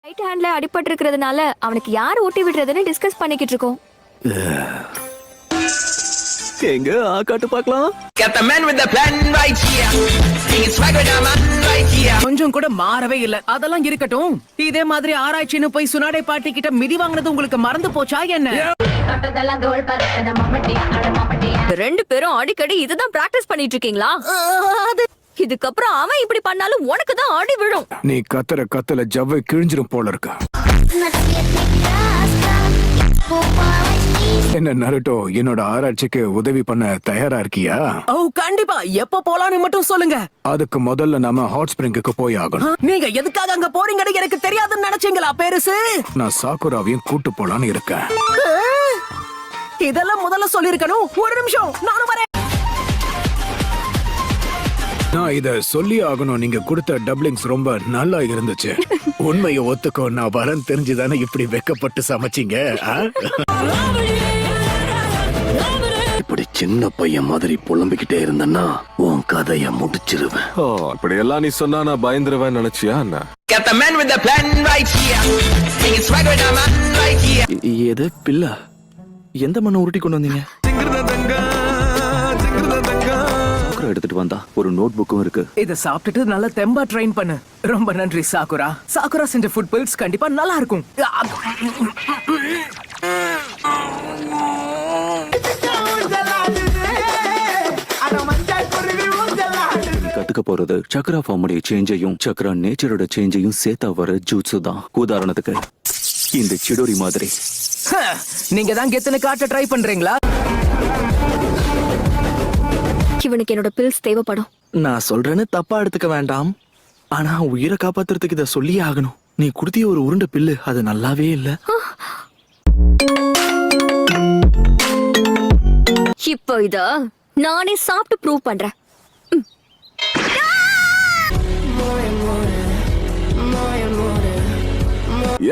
Right ஹேண்ட்ல அடிபட்டு இருக்கிறதுனால அவனுக்கு யார் ஊட்டி விடுறதுன்னு டிஸ்கஸ் பண்ணிக்கிட்டு இருக்கோம். எங்க காட்டு பார்க்கலாம். Get the man with the plan right here. He's swagger the man right here. கொஞ்சம் கூட மாறவே இல்ல. அதெல்லாம் இருக்கட்டும். இதே மாதிரி ஆராய்ச்சின்னு போய் சுனாடை பாட்டி கிட்ட மிதி வாங்குனது உங்களுக்கு மறந்து போச்சா என்ன? ரெண்டு பேரும் அடிக்கடி இதுதான் பிராக்டிஸ் பண்ணிட்டு இருக்கீங்களா? இதுக்கப்புறம் அவன் இப்படி பண்ணாலும் உனக்கு தான் ஆடி விழும். நீ கத்தல ஜவ்வை கிழிஞ்சிரும் போல இருக்கா. என்ன நருட்டோ, என்னோட ஆராய்ச்சிக்கு உதவி பண்ண தயாரா இருக்கியா? ஓ கண்டிப்பா. எப்ப போலான்னு மட்டும் சொல்லுங்க. அதுக்கு முதல்ல நாம ஹாட் ஸ்பிரிங்குக்கு போய் ஆகணும். நீங்க எதுக்காக அங்க போறீங்கன்னு எனக்கு தெரியாதுன்னு நினைச்சீங்களா பெருசு? நான் சாக்குராவையும் கூட்டு போலான்னு இருக்கேன். இதெல்லாம் முதல்ல சொல்லிருக்கணும். ஒரு நிமிஷம், நானும் வரேன். நான் இத சொல்லி ஆகணும். நீங்க கொடுத்த டப்ளிங்ஸ் ரொம்ப நல்லா இருந்துச்சு. உண்மையை ஒத்துக்கோ, நான் வரேன் தெரிஞ்சுதானே இப்படி வெக்கப்பட்டு சமைச்சீங்க. இப்படி சின்ன பையன் மாதிரி புலம்பிக்கிட்டே இருந்தன்னா உன் கதைய முடிச்சிருவேன். இப்படி எல்லாம் நீ சொன்னா நான் பயந்துருவேன் நினைச்சியா என்ன? Get the man with the plan right here. He's swagger the man right here. எது பிள்ளை? எந்த மண்ணை உருட்டி கொண்டு வந்தீங்க? எடுத்துட்டு வந்தா ஒரு நோட் புக்கும் இருக்கு. இத சாப்பிட்டுட்டு நல்லா தெம்பா ட்ரெயின் பண்ணு. ரொம்ப நன்றி சாக்குரா. சாக்குரா செஞ்ச ஃபுட் பில்ஸ் கண்டிப்பா நல்லா இருக்கும். கத்துக்க போறது சக்ரா ஃபார்முடைய சேஞ்சையும் சக்ரா நேச்சரோட சேஞ்சையும் சேர்த்தா வர ஜூட்ஸு தான். உதாரணத்துக்கு இந்த சிடோரி மாதிரி. நீங்க தான் கெத்துன்னு காட்ட ட்ரை பண்றீங்களா? இவனுக்கு என்னோட பில்ஸ் தேவைப்படும். நான் சொல்றேன்னு தப்பா எடுத்துக்க வேண்டாம். ஆனா உயிரை காப்பாத்துறதுக்கு இத சொல்லியே ஆகணும். நீ குடுத்திய ஒரு உருண்டை பில்லு அது நல்லாவே இல்ல. இப்போ இத நானே சாப்பிட்டு ப்ரூவ் பண்றேன்.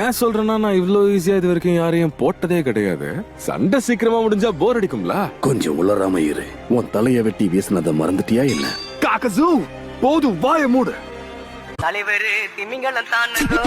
ஏன் சொல்றேன்னா நான் இவ்வளவு ஈஸியா இது வரைக்கும் யாரையும் போட்டதே கிடையாது. சண்டை சீக்கிரமா முடிஞ்சா போர் அடிக்கும்ல. கொஞ்சம் உளராம இரு. உன் தலைய வெட்டி வீசினத மறந்துட்டியா இல்ல? காக்கசூ போதும், வாய மூடு. தலைவரு திமிங்கலம் தானோ